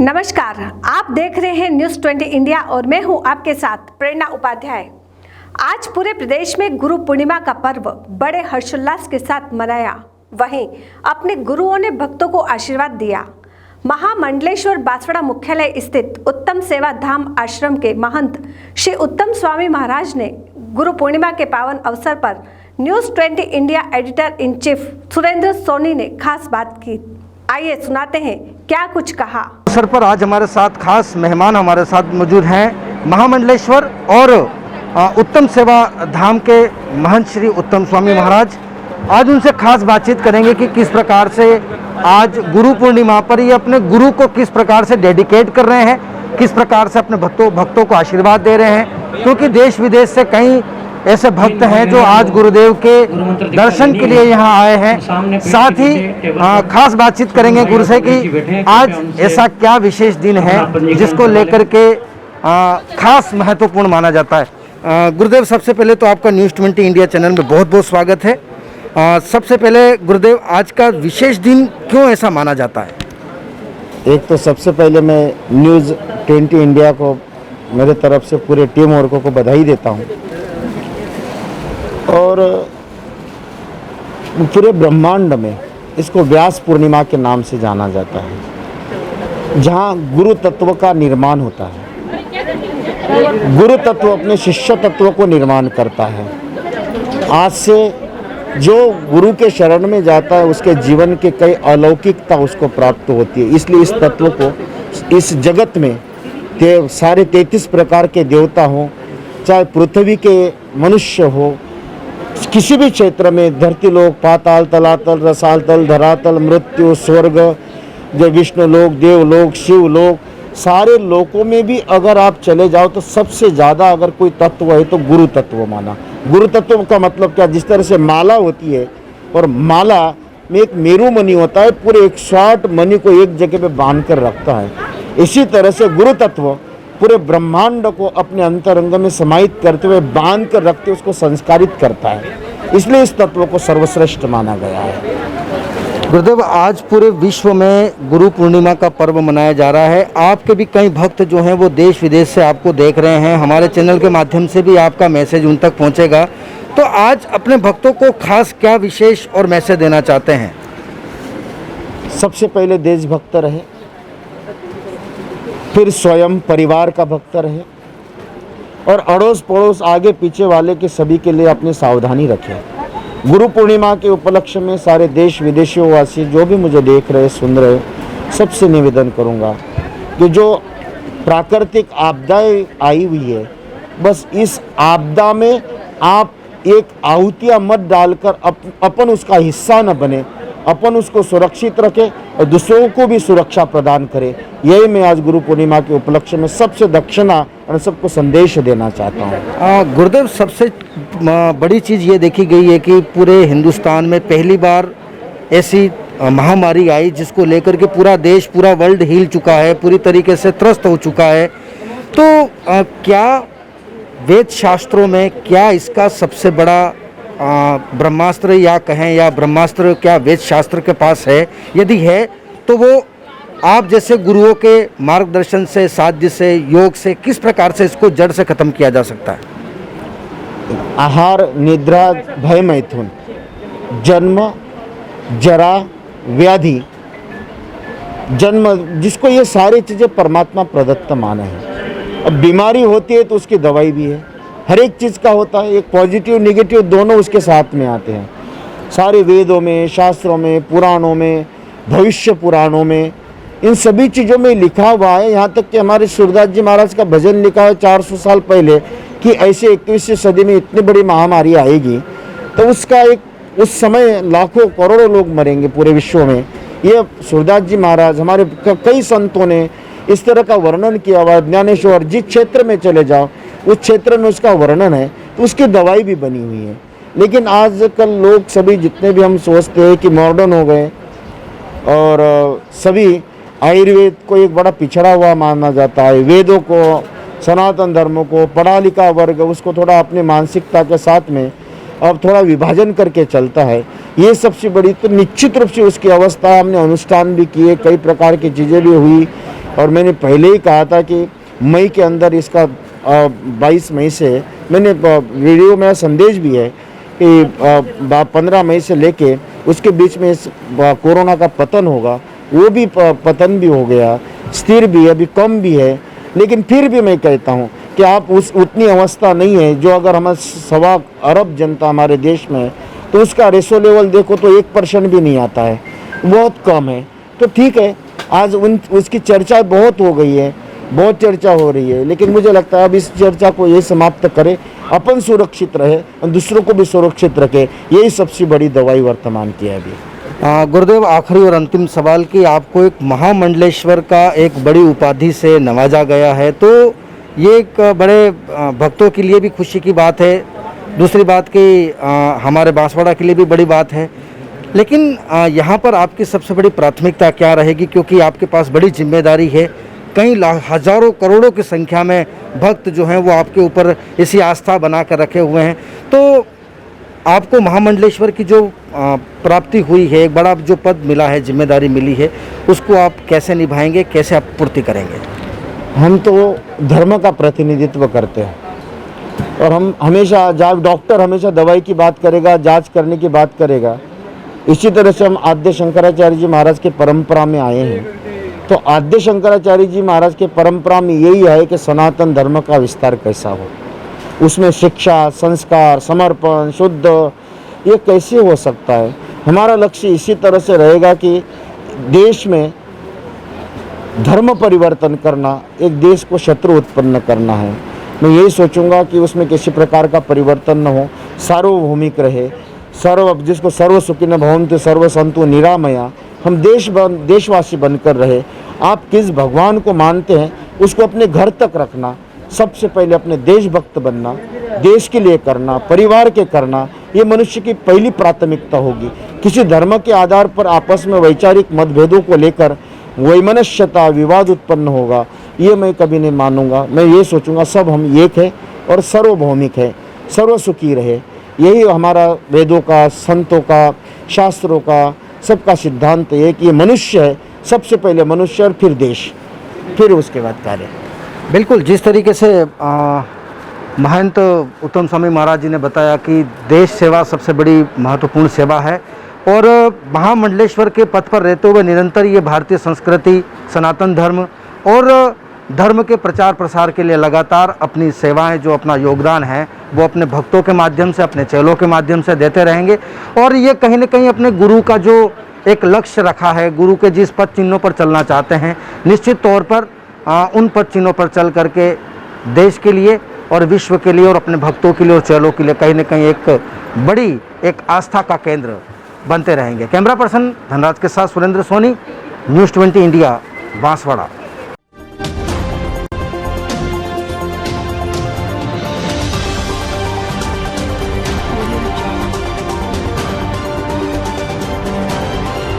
नमस्कार, आप देख रहे हैं न्यूज़ 20 इंडिया और मैं हूं आपके साथ प्रेरणा उपाध्याय। आज पूरे प्रदेश में गुरु पूर्णिमा का पर्व बड़े हर्षोल्लास के साथ मनाया। वहीं अपने गुरुओं ने भक्तों को आशीर्वाद दिया। महामंडलेश्वर बांसवाड़ा मुख्यालय स्थित उत्तम सेवा धाम आश्रम के महंत श्री उत्तम स्वामी महाराज ने गुरु पूर्णिमा के पावन अवसर पर news 20 India editor in chief Surendra Soni ने खास बात की। आइए सुनाते हैं क्या कुछ कहा। अवसर पर आज हमारे साथ खास मेहमान हमारे साथ मौजूद हैं महामंडलेश्वर और उत्तम सेवा धाम के महंत श्री उत्तम स्वामी महाराज। आज उनसे खास बातचीत करेंगे कि किस प्रकार से आज गुरु पूर्णिमा पर ये अपने गुरु को किस प्रकार से डेडिकेट कर रहे हैं, किस प्रकार से अपने भक्तों को आशीर्वाद दे रहे हैं, क्योंकि देश विदेश से कई ऐसे भक्त हैं जो आज गुरुदेव के दर्शन के लिए यहाँ आए हैं। साथ ही खास बातचीत करेंगे गुरु से कि आज ऐसा क्या विशेष दिन है जिसको लेकर के खास महत्वपूर्ण माना जाता है। गुरुदेव, सबसे पहले तो आपका न्यूज़ 20 इंडिया चैनल में बहुत बहुत स्वागत है। सबसे पहले गुरुदेव, आज का विशेष दिन क्यों ऐसा माना जाता है? एक तो सबसे पहले मैं न्यूज़ 20 इंडिया को मेरे तरफ से पूरे टीम वर्कों को बधाई देता हूँ और पूरे ब्रह्मांड में इसको व्यास पूर्णिमा के नाम से जाना जाता है, जहाँ गुरु तत्व का निर्माण होता है। गुरु तत्व अपने शिष्य तत्व को निर्माण करता है। आज से जो गुरु के शरण में जाता है उसके जीवन के कई अलौकिकता उसको प्राप्त होती है। इसलिए इस तत्व को इस जगत में सारे 33 प्रकार के देवता हों, चाहे पृथ्वी के मनुष्य हो, किसी भी क्षेत्र में धरती लोक, पाताल, तलातल, रसाल तल, धरातल, मृत्यु, स्वर्ग, जो विष्णु लोक, देवलोक, शिव लोक, सारे लोकों में भी अगर आप चले जाओ तो सबसे ज़्यादा अगर कोई तत्व है तो गुरु तत्व माना। गुरु तत्व का मतलब क्या? जिस तरह से माला होती है और माला में एक मेरू मणि होता है, पूरे 160 मणि को एक जगह पे बांध कर रखता है। इसी तरह से गुरु तत्व पूरे ब्रह्मांड को अपने अंतरंग में समाहित करते हुए बांध कर रखते उसको संस्कारित करता है। इसलिए इस तत्व को सर्वश्रेष्ठ माना गया है। गुरुदेव, आज पूरे विश्व में गुरु पूर्णिमा का पर्व मनाया जा रहा है। आपके भी कई भक्त जो हैं वो देश विदेश से आपको देख रहे हैं। हमारे चैनल के माध्यम से भी आपका मैसेज उन तक पहुंचेगा। तो आज अपने भक्तों को खास क्या विशेष और मैसेज देना चाहते हैं? सबसे पहले देशभक्त रहे, फिर स्वयं परिवार का भक्त रहे और अड़ोस पड़ोस आगे पीछे वाले के सभी के लिए अपनी सावधानी रखें। गुरु पूर्णिमा के उपलक्ष्य में सारे देश विदेशियों वासी जो भी मुझे देख रहे सुन रहे सबसे निवेदन करूंगा कि जो प्राकृतिक आपदाएं आई हुई है, बस इस आपदा में आप एक आहुतियाँ मत डालकर अपन उसका हिस्सा न बने, अपन उसको सुरक्षित रखें और दूसरों को भी सुरक्षा प्रदान करें। यही मैं आज गुरु पूर्णिमा के उपलक्ष्य में सबसे दक्षिणा और सबको संदेश देना चाहता हूँ। गुरुदेव, सबसे बड़ी चीज़ ये देखी गई है कि पूरे हिंदुस्तान में पहली बार ऐसी महामारी आई जिसको लेकर के पूरा देश, पूरा वर्ल्ड हिल चुका है, पूरी तरीके से त्रस्त हो चुका है। तो क्या वेद शास्त्रों में क्या इसका सबसे बड़ा ब्रह्मास्त्र या कहें या ब्रह्मास्त्र क्या वेद शास्त्र के पास है? यदि है तो वो आप जैसे गुरुओं के मार्गदर्शन से, साध्य से, योग से किस प्रकार से इसको जड़ से खत्म किया जा सकता है? आहार, निद्रा, भय, मैथुन, जन्म, जरा, व्याधि, जन्म, जिसको ये सारी चीज़ें परमात्मा प्रदत्त माने हैं। अब बीमारी होती है तो उसकी दवाई भी है, हर एक चीज़ का होता है। एक पॉजिटिव नेगेटिव दोनों उसके साथ में आते हैं। सारे वेदों में, शास्त्रों में, पुराणों में, भविष्य पुराणों में, इन सभी चीज़ों में लिखा हुआ है। यहाँ तक कि हमारे सूरदास जी महाराज का भजन लिखा है 400 साल पहले कि ऐसे 21वीं सदी में इतनी बड़ी महामारी आएगी तो उसका एक उस समय लाखों करोड़ों लोग मरेंगे पूरे विश्व में। ये सूरदास जी महाराज, हमारे कई संतों ने इस तरह का वर्णन किया हुआ। ज्ञानेश्वर जिस क्षेत्र में चले जाओ उस क्षेत्र में उसका वर्णन है, तो उसकी दवाई भी बनी हुई है। लेकिन आजकल लोग सभी जितने भी हम सोचते हैं कि मॉडर्न हो गए और सभी आयुर्वेद को एक बड़ा पिछड़ा हुआ माना जाता है। वेदों को, सनातन धर्मों को, पढ़ा लिखा वर्ग उसको थोड़ा अपनी मानसिकता के साथ में अब थोड़ा विभाजन करके चलता है। ये सबसे बड़ी तो निश्चित रूप से उसकी अवस्था हमने अनुष्ठान भी किए, कई प्रकार की चीज़ें भी हुई, और मैंने पहले ही कहा था कि मई के अंदर इसका 22 मई से मैंने वीडियो में संदेश भी है कि 15 मई से लेके उसके बीच में कोरोना का पतन होगा। वो भी पतन भी हो गया, स्थिर भी है, अभी कम भी है, लेकिन फिर भी मैं कहता हूँ कि आप उतनी अवस्था नहीं है जो अगर हमारे 1.25 अरब जनता हमारे देश में, तो उसका रेशो लेवल देखो तो 1% भी नहीं आता है, बहुत कम है। तो ठीक है, आज उसकी चर्चा बहुत हो गई है, बहुत चर्चा हो रही है, लेकिन मुझे लगता है अब इस चर्चा को ये समाप्त करें, अपन सुरक्षित रहे और दूसरों को भी सुरक्षित रखे, यही सबसे बड़ी दवाई वर्तमान की है अभी। गुरुदेव, आखिरी और अंतिम सवाल कि आपको एक महामंडलेश्वर का एक बड़ी उपाधि से नवाजा गया है, तो ये एक बड़े भक्तों के लिए भी खुशी की बात है। दूसरी बात कि हमारे बांसवाड़ा के लिए भी बड़ी बात है, लेकिन यहाँ पर आपकी सबसे बड़ी प्राथमिकता क्या रहेगी? क्योंकि आपके पास बड़ी जिम्मेदारी है, कई हजारों करोड़ों की संख्या में भक्त जो हैं वो आपके ऊपर इसी आस्था बना कर रखे हुए हैं। तो आपको महामंडलेश्वर की जो प्राप्ति हुई है, एक बड़ा जो पद मिला है, जिम्मेदारी मिली है, उसको आप कैसे निभाएंगे, कैसे आप पूर्ति करेंगे? हम तो धर्म का प्रतिनिधित्व करते हैं और हम हमेशा, जब डॉक्टर हमेशा दवाई की बात करेगा, जांच करने की बात करेगा, इसी तरह से हम आद्य शंकराचार्य जी महाराज के परंपरा में आए हैं। तो आद्य शंकराचार्य जी महाराज के परंपरा में यही है कि सनातन धर्म का विस्तार कैसा हो, उसमें शिक्षा, संस्कार, समर्पण, शुद्ध, ये कैसे हो सकता है। हमारा लक्ष्य इसी तरह से रहेगा कि देश में धर्म परिवर्तन करना, एक देश को शत्रु उत्पन्न करना है। मैं यही सोचूंगा कि उसमें किसी प्रकार का परिवर्तन न हो, सार्वभौमिक रहे, जिसको सर्व सुखिनः भवन्तु सर्व सन्तु निरामया, हम देशवासी बनकर रहे। आप किस भगवान को मानते हैं उसको अपने घर तक रखना, सबसे पहले अपने देशभक्त बनना, देश के लिए करना, परिवार के करना, ये मनुष्य की पहली प्राथमिकता होगी। किसी धर्म के आधार पर आपस में वैचारिक मतभेदों को लेकर वैमनस्यता, विवाद उत्पन्न होगा, ये मैं कभी नहीं मानूंगा। मैं ये सोचूंगा सब हम एक है और सर्वभौमिक है, सर्वसुखी रहे। यही हमारा वेदों का, संतों का, शास्त्रों का, सबका सिद्धांत है कि ये मनुष्य है, सबसे पहले मनुष्य और फिर देश, फिर उसके बाद कार्य। बिल्कुल, जिस तरीके से महंत उत्तम स्वामी महाराज जी ने बताया कि देश सेवा सबसे बड़ी महत्वपूर्ण सेवा है और महामंडलेश्वर के पथ पर रहते हुए निरंतर ये भारतीय संस्कृति, सनातन धर्म और धर्म के प्रचार प्रसार के लिए लगातार अपनी सेवाएं, जो अपना योगदान है वो अपने भक्तों के माध्यम से, अपने चेलों के माध्यम से देते रहेंगे। और ये कहीं ना कहीं अपने गुरु का जो एक लक्ष्य रखा है, गुरु के जिस पद चिन्हों पर चलना चाहते हैं, निश्चित तौर पर उन पद चिन्हों पर चल करके देश के लिए और विश्व के लिए और अपने भक्तों के लिए और चेलों के लिए कहीं ना कहीं एक बड़ी एक आस्था का केंद्र बनते रहेंगे। कैमरा पर्सन धनराज के साथ सुरेंद्र सोनी, न्यूज़ 20 इंडिया, बांसवाड़ा।